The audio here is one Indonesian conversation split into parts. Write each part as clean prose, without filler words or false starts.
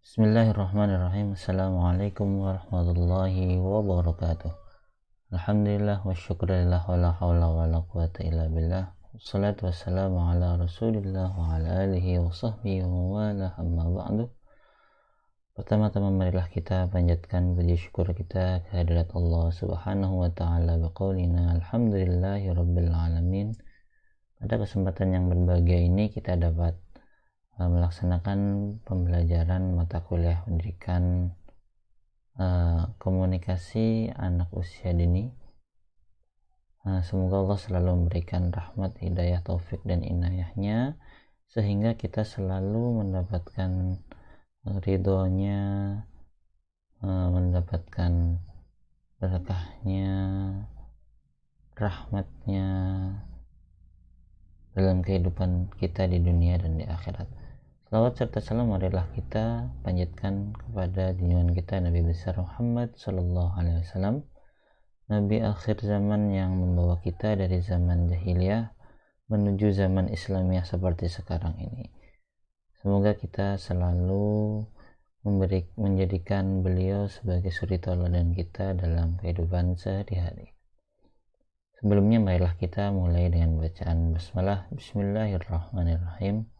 Bismillahirrahmanirrahim. Assalamualaikum warahmatullahi wabarakatuh. Alhamdulillah wa syukurillah wa la hawla wa la quwata illa billah. Wassalatu wassalamu ala rasulillah wa ala alihi wa sahbihi wa wala amma ba'du. Pertama-tama marilah kita panjatkan puji syukur kita kehadirat Allah subhanahu wa ta'ala biqaulina alhamdulillahi rabbil alamin. Pada kesempatan yang berbahagia ini kita dapat melaksanakan pembelajaran mata kuliah pendidikan komunikasi anak usia dini. Semoga Allah selalu memberikan rahmat, hidayah, taufik dan inayahnya sehingga kita selalu mendapatkan ridhonya, mendapatkan berkahnya, rahmatnya dalam kehidupan kita di dunia dan di akhirat. Salawat serta salam marilah kita panjatkan kepada junjungan kita Nabi besar Muhammad sallallahu alaihi wasallam, Nabi akhir zaman yang membawa kita dari zaman jahiliyah menuju zaman Islamiyah seperti sekarang ini. Semoga kita selalu menjadikan beliau sebagai suri tauladan kita dalam kehidupan sehari-hari. Sebelumnya marilah kita mulai dengan bacaan basmalah. Bismillahirrahmanirrahim.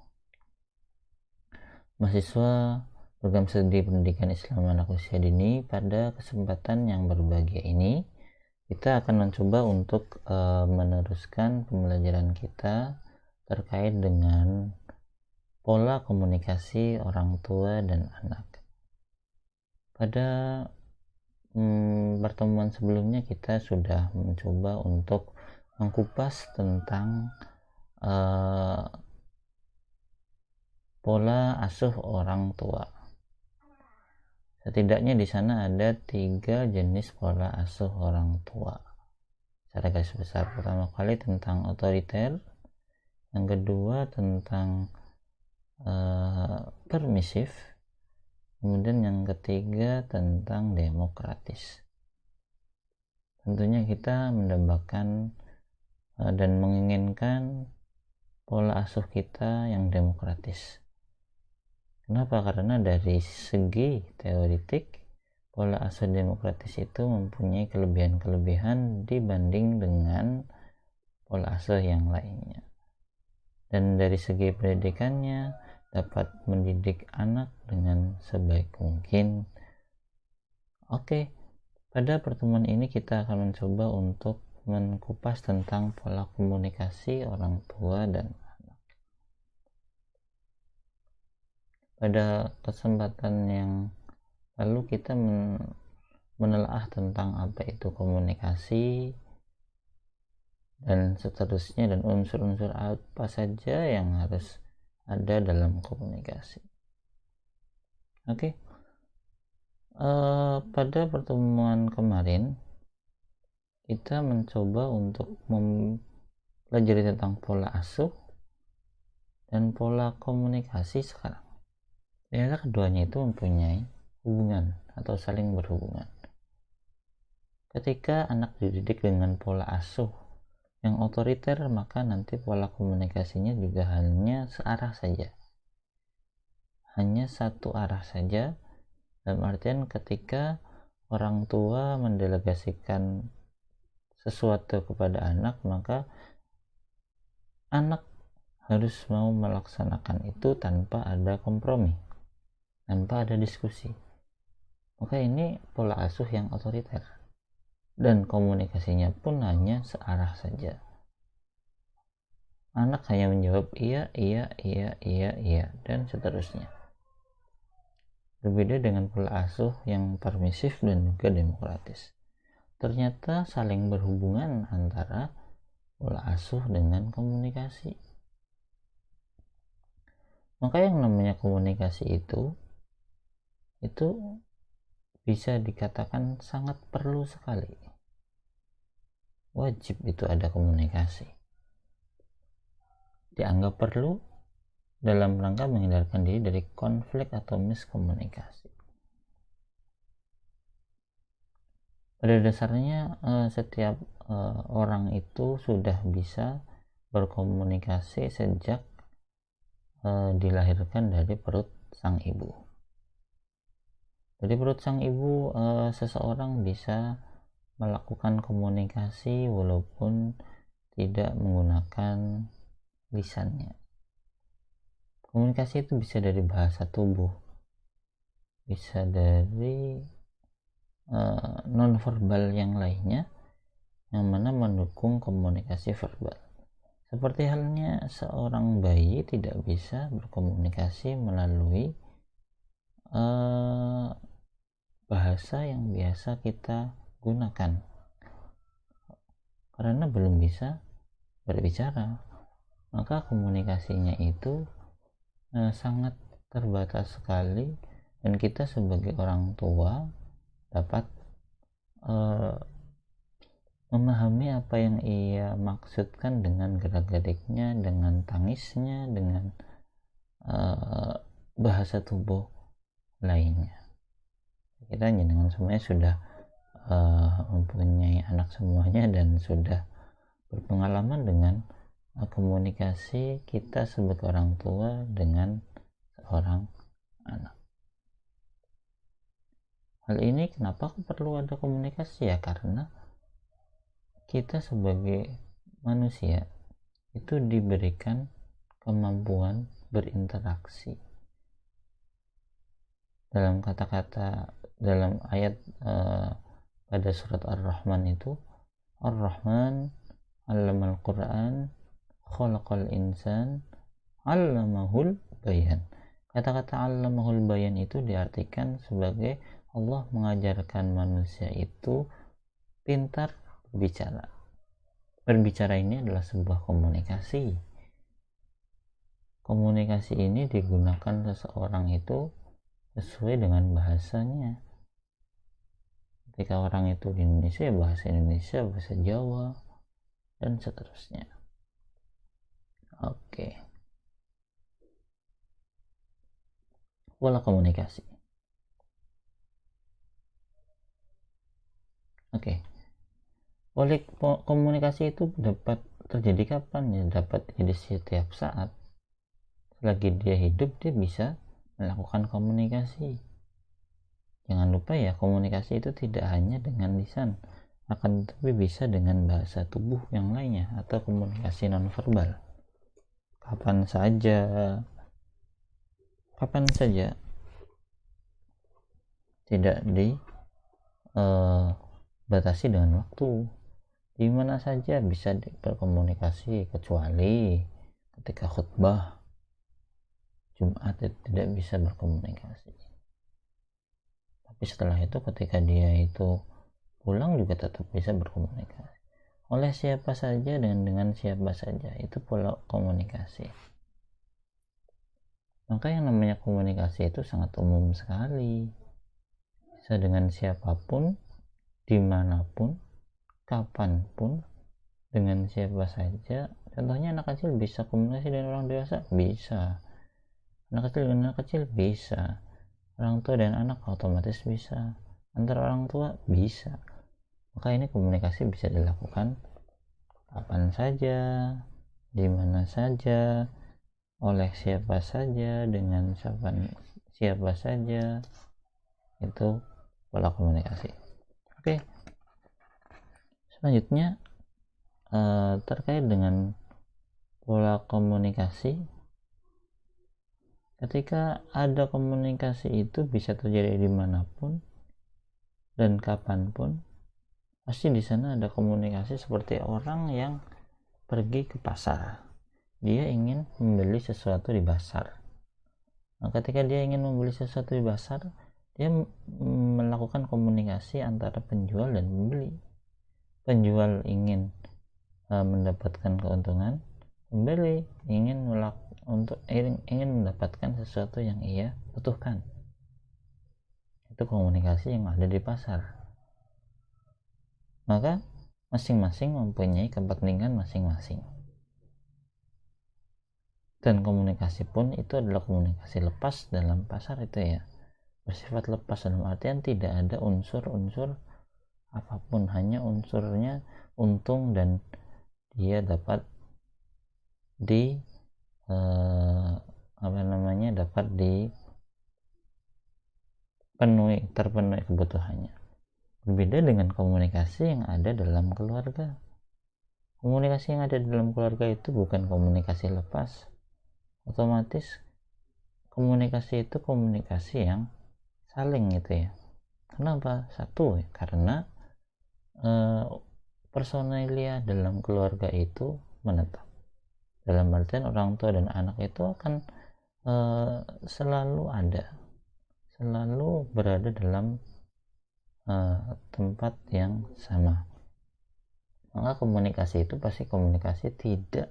Mahasiswa program studi pendidikan Islam anak usia dini, pada kesempatan yang berbahagia ini kita akan mencoba untuk meneruskan pembelajaran kita terkait dengan pola komunikasi orang tua dan anak. Pada pertemuan sebelumnya kita sudah mencoba untuk mengkupas tentang pola asuh orang tua. Setidaknya di sana ada 3 jenis pola asuh orang tua. Secara garis besar, pertama kali tentang otoriter, yang kedua tentang permisif, kemudian yang ketiga tentang demokratis. Tentunya kita mendambakan dan menginginkan pola asuh kita yang demokratis. Kenapa? Karena dari segi teoretik pola asuh demokratis itu mempunyai kelebihan-kelebihan dibanding dengan pola asuh yang lainnya. Dan dari segi pendidikannya dapat mendidik anak dengan sebaik mungkin. Oke, pada pertemuan ini kita akan mencoba untuk mengupas tentang pola komunikasi orang tua dan anak. Pada kesempatan yang lalu kita menelaah tentang apa itu komunikasi dan seterusnya, dan unsur-unsur apa saja yang harus ada dalam komunikasi. Oke. Pada pertemuan kemarin kita mencoba untuk mempelajari tentang pola asuh dan pola komunikasi sekarang. Ternyata keduanya itu mempunyai hubungan atau saling berhubungan. Ketika anak dididik dengan pola asuh yang otoriter, maka nanti pola komunikasinya juga hanya searah saja. Hanya satu arah saja, dalam artian ketika orang tua mendelegasikan sesuatu kepada anak, maka anak harus mau melaksanakan itu tanpa ada kompromi, tanpa ada diskusi. Maka ini pola asuh yang otoriter, dan komunikasinya pun hanya searah saja. Anak hanya menjawab iya, dan seterusnya. Berbeda dengan pola asuh yang permisif dan juga demokratis. Ternyata saling berhubungan antara pola asuh dengan komunikasi. Maka yang namanya komunikasi itu bisa dikatakan sangat perlu sekali. Wajib itu ada komunikasi. Dianggap perlu dalam rangka menghindarkan diri dari konflik atau miskomunikasi. Pada dasarnya setiap orang itu sudah bisa berkomunikasi sejak dilahirkan dari perut sang ibu. Dari perut sang ibu seseorang bisa melakukan komunikasi walaupun tidak menggunakan lisannya. Komunikasi itu bisa dari bahasa tubuh, bisa dari non-verbal yang lainnya yang mana mendukung komunikasi verbal. Seperti halnya seorang bayi tidak bisa berkomunikasi melalui bahasa yang biasa kita gunakan karena belum bisa berbicara, maka komunikasinya itu sangat terbatas sekali, dan kita sebagai orang tua dapat memahami apa yang ia maksudkan dengan gerak-geriknya, dengan tangisnya, dengan bahasa tubuh lainnya. Kita dengan semuanya sudah mempunyai anak semuanya dan sudah berpengalaman dengan komunikasi kita sebagai orang tua dengan seorang anak. Hal ini kenapa perlu ada komunikasi ya? Karena kita sebagai manusia itu diberikan kemampuan berinteraksi. Dalam kata-kata dalam ayat pada surat Ar-Rahman itu, Ar-Rahman 'allamal Qur'an khalaqal insan 'allamahul bayan. Kata-kata 'allamahul bayan itu diartikan sebagai Allah mengajarkan manusia itu pintar berbicara. Berbicara ini adalah sebuah komunikasi. Komunikasi ini digunakan seseorang itu sesuai dengan bahasanya. Ketika orang itu di Indonesia, bahasa Indonesia, bahasa Jawa, dan seterusnya. Oke. Pola komunikasi. Oke. Pola komunikasi itu dapat terjadi kapan ya? Dapat jadi setiap saat. Selagi dia hidup, dia bisa melakukan komunikasi. Jangan lupa ya, komunikasi itu tidak hanya dengan lisan, akan tetapi bisa dengan bahasa tubuh yang lainnya atau komunikasi nonverbal. Kapan saja, tidak dibatasi dengan waktu. Di mana saja bisa berkomunikasi, kecuali ketika khutbah Jumat tidak bisa berkomunikasi. Tapi setelah itu ketika dia itu pulang juga tetap bisa berkomunikasi. Oleh siapa saja dan dengan siapa saja, itu pola komunikasi. Maka yang namanya komunikasi itu sangat umum sekali. Bisa dengan siapapun, dimanapun, kapanpun, dengan siapa saja. Contohnya anak kecil bisa komunikasi dengan orang dewasa, bisa. Anak kecil dengan anak kecil bisa. Orang tua dan anak otomatis bisa. Antar orang tua bisa. Maka ini komunikasi bisa dilakukan kapan saja, di mana saja, oleh siapa saja, dengan siapa saja. Itu pola komunikasi. Oke. Selanjutnya terkait dengan pola komunikasi, ketika ada komunikasi itu bisa terjadi dimanapun dan kapanpun. Pasti di sana ada komunikasi seperti orang yang pergi ke pasar. Dia ingin membeli sesuatu di pasar. Nah, ketika dia ingin membeli sesuatu di pasar, dia melakukan komunikasi antara penjual dan pembeli. Penjual ingin mendapatkan keuntungan, pembeli ingin mendapatkan sesuatu yang ia butuhkan. Itu komunikasi yang ada di pasar. Maka masing-masing mempunyai kepentingan masing-masing. Dan komunikasi pun itu adalah komunikasi lepas dalam pasar itu ya. Bersifat lepas dalam artian tidak ada unsur-unsur apapun, hanya unsurnya untung dan dia dapat terpenuhi kebutuhannya. Berbeda dengan komunikasi yang ada dalam keluarga. Komunikasi yang ada dalam keluarga itu bukan komunikasi lepas. Otomatis komunikasi itu komunikasi yang saling gitu ya. Kenapa? Satu, karena personalia dalam keluarga itu menetap. Dalam artian orang tua dan anak itu akan selalu berada dalam tempat yang sama. Maka komunikasi itu pasti komunikasi tidak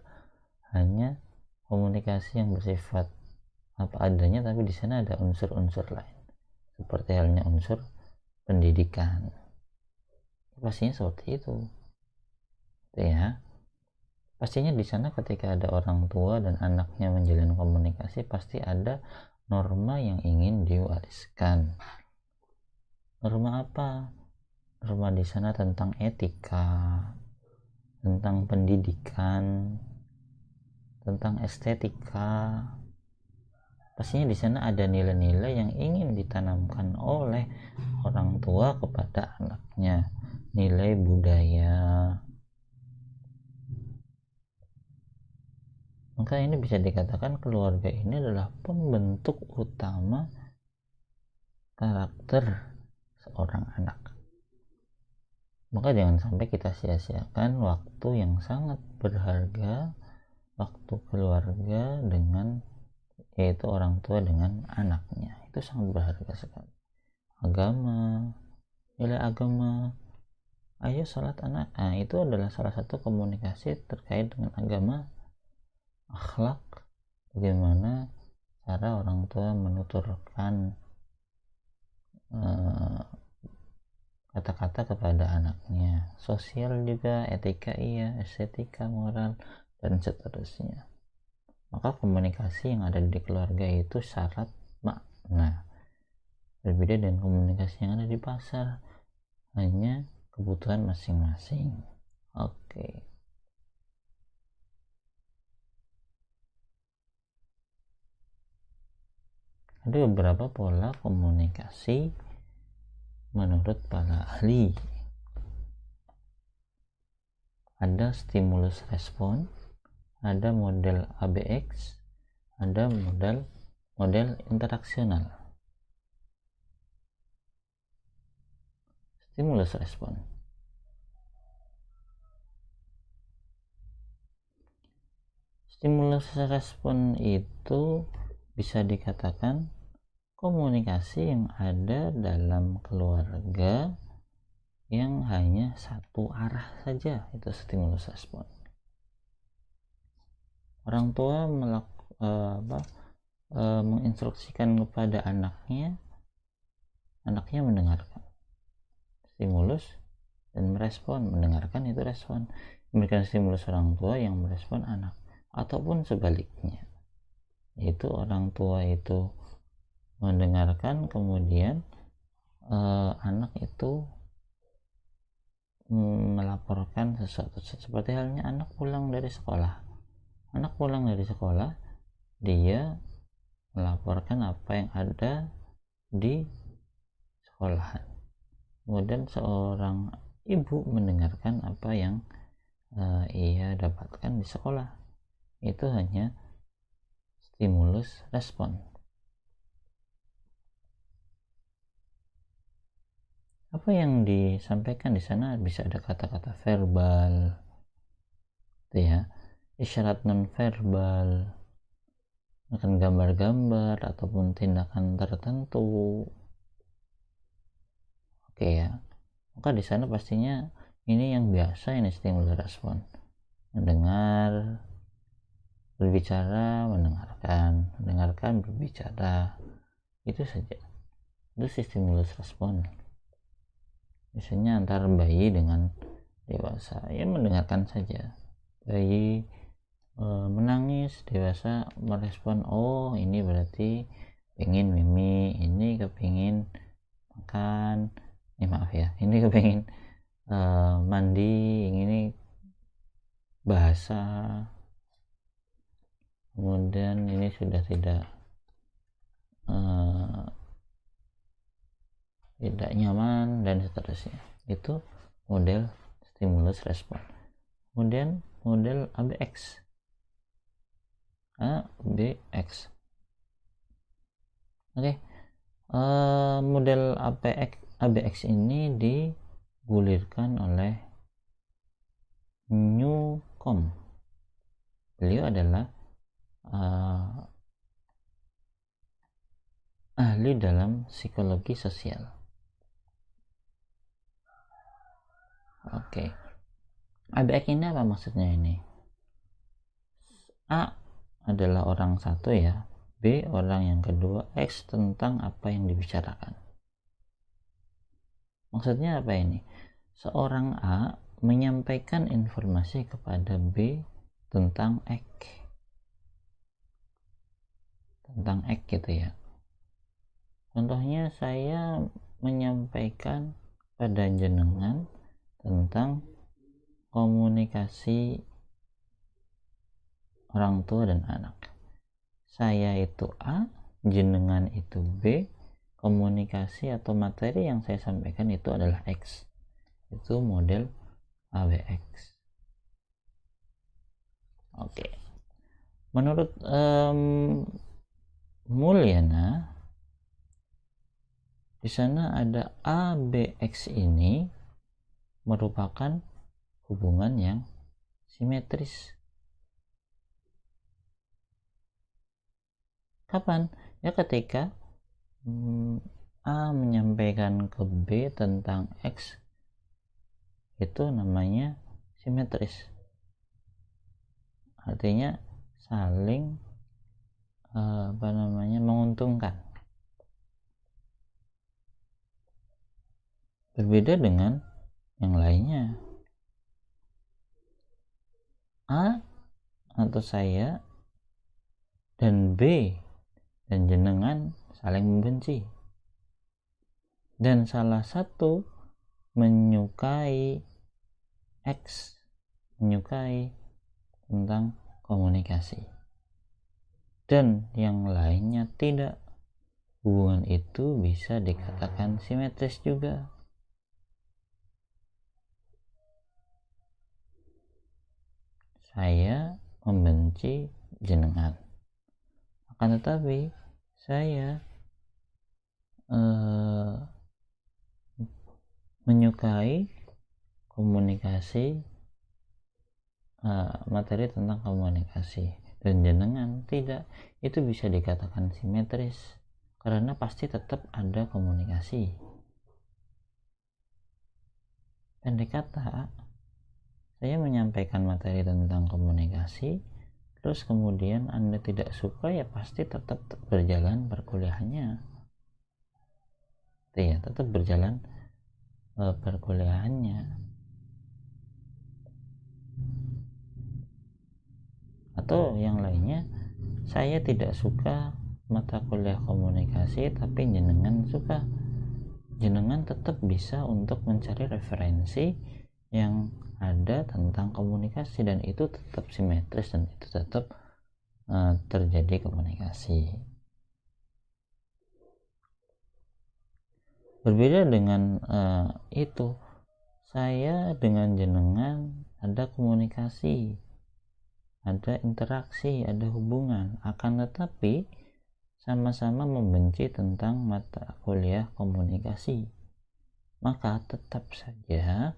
hanya komunikasi yang bersifat apa adanya, tapi di sana ada unsur-unsur lain seperti halnya unsur pendidikan. Pastinya seperti itu ya. Pastinya di sana ketika ada orang tua dan anaknya menjalin komunikasi, pasti ada norma yang ingin diwariskan. Norma apa? Norma di sana tentang etika, tentang pendidikan, tentang estetika. Pastinya di sana ada nilai-nilai yang ingin ditanamkan oleh orang tua kepada anaknya, nilai budaya. Maka ini bisa dikatakan keluarga ini adalah pembentuk utama karakter seorang anak. Maka jangan sampai kita sia-siakan waktu yang sangat berharga, waktu keluarga dengan, yaitu orang tua dengan anaknya. Itu sangat berharga sekali. Agama, nilai agama, ayo salat anak, itu adalah salah satu komunikasi terkait dengan agama. Akhlak, bagaimana cara orang tua menuturkan kata-kata kepada anaknya. Sosial juga, etika iya, estetika, moral, dan seterusnya. Maka komunikasi yang ada di keluarga itu syarat makna. Berbeda dengan komunikasi yang ada di pasar, hanya kebutuhan masing-masing. Oke. Ada beberapa pola komunikasi menurut para ahli. Ada stimulus respon, ada model ABX, ada model interaksional. Stimulus respon. Stimulus respon itu bisa dikatakan komunikasi yang ada dalam keluarga yang hanya satu arah saja, itu stimulus respon. Orang tua menginstruksikan kepada anaknya mendengarkan, stimulus dan merespon. Mendengarkan itu respon, memberikan stimulus orang tua yang merespon anak, ataupun sebaliknya, yaitu orang tua itu mendengarkan, kemudian anak itu melaporkan sesuatu. Seperti halnya anak pulang dari sekolah, dia melaporkan apa yang ada di sekolahan. Kemudian seorang ibu mendengarkan apa yang ia dapatkan di sekolah. Itu hanya stimulus respon. Apa yang disampaikan di sana bisa ada kata-kata verbal, ya, isyarat non verbal, akan gambar-gambar ataupun tindakan tertentu. Oke ya. Maka di sana pastinya ini yang biasa, ini stimulus respon. Mendengar, berbicara, mendengarkan, berbicara. Itu saja. Itu stimulus respon. Biasanya antara bayi dengan dewasa, ya mendengarkan saja. Bayi menangis, dewasa merespon, oh ini berarti pengen mimi, ini kepingin makan, ini kepingin mandi, ini bahasa, kemudian ini sudah tidak tidak nyaman, dan seterusnya. Itu model stimulus respon. Kemudian model ABX. ABX. Oke. Model ABX ini digulirkan oleh Newcomb. Beliau adalah ahli dalam psikologi sosial. Oke. ABX ini apa maksudnya ini? A adalah orang satu ya, B orang yang kedua, X tentang apa yang dibicarakan. Maksudnya apa ini? Seorang A menyampaikan informasi kepada B tentang X. Tentang X gitu ya. Contohnya saya menyampaikan pada jenengan tentang komunikasi orang tua dan anak. Saya itu A, jenengan itu B, komunikasi atau materi yang saya sampaikan itu adalah X. Itu model ABX. Oke. Menurut Mulyana, di sana ada ABX ini merupakan hubungan yang simetris. Kapan? Ya ketika A menyampaikan ke B tentang X, itu namanya simetris. Artinya saling menguntungkan. Berbeda dengan yang lainnya. A atau saya dan B dan jenengan saling membenci, dan salah satu menyukai X, menyukai tentang komunikasi, dan yang lainnya tidak. Hubungan itu bisa dikatakan simetris juga. Saya membenci jenengan, akan tetapi saya menyukai komunikasi, materi tentang komunikasi, dan jenengan tidak. Itu bisa dikatakan simetris karena pasti tetap ada komunikasi. Pendek kata, saya menyampaikan materi tentang komunikasi, terus kemudian Anda tidak suka, ya pasti tetap berjalan perkuliahannya. Ya, tetap berjalan perkuliahannya. Atau yang lainnya, saya tidak suka mata kuliah komunikasi tapi jenengan suka. Jenengan tetap bisa untuk mencari referensi yang ada tentang komunikasi, dan itu tetap simetris, dan itu tetap terjadi komunikasi. Berbeda dengan itu, saya dengan jenengan ada komunikasi, ada interaksi, ada hubungan, akan tetapi sama-sama membenci tentang mata kuliah komunikasi, maka tetap saja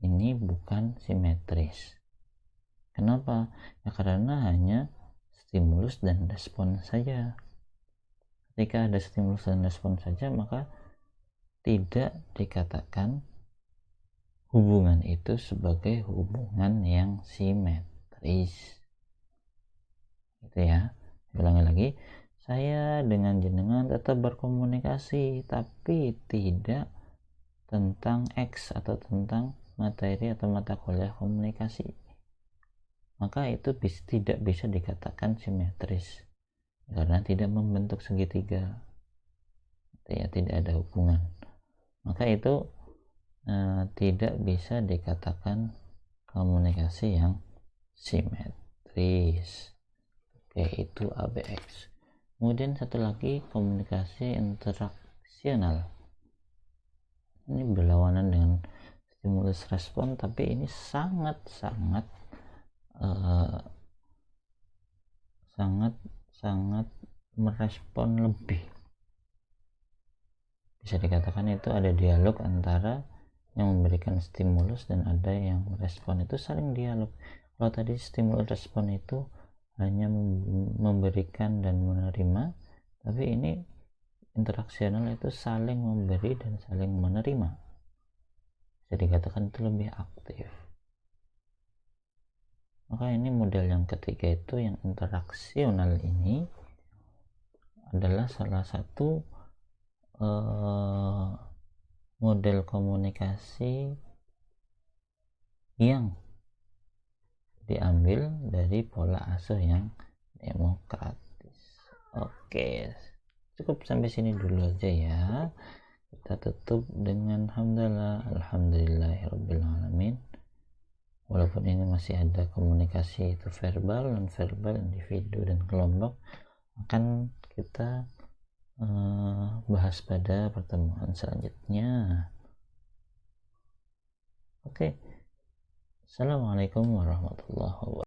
ini bukan simetris. Kenapa? Ya karena hanya stimulus dan respon saja. Ketika ada stimulus dan respon saja, maka tidak dikatakan hubungan itu sebagai hubungan yang simetris. Gitu ya. Ulangi lagi. Saya dengan jenengan tetap berkomunikasi, tapi tidak tentang X atau tentang materi atau mata kuliah komunikasi, maka itu tidak bisa dikatakan simetris karena tidak membentuk segitiga, ya, tidak ada hubungan, maka itu tidak bisa dikatakan komunikasi yang simetris. Oke, itu ABX. Kemudian satu lagi, komunikasi interaksional. ini berlawanan dengan stimulus respon, tapi ini sangat merespon lebih. Bisa dikatakan itu ada dialog antara yang memberikan stimulus dan ada yang merespon, itu saling dialog. Kalau tadi stimulus respon itu hanya memberikan dan menerima, tapi ini interaksional itu saling memberi dan saling menerima. Bisa dikatakan itu lebih aktif. Maka ini model yang ketiga itu yang interaksional ini adalah salah satu model komunikasi yang diambil dari pola asuh yang demokratis. Oke, cukup sampai sini dulu aja ya. Kita tutup dengan hamdalah, alhamdulillahirabbil alamin. Walaupun ini masih ada komunikasi itu verbal, non verbal, individu dan kelompok, akan kita bahas pada pertemuan selanjutnya. Oke. Assalamualaikum warahmatullahi wabarakatuh.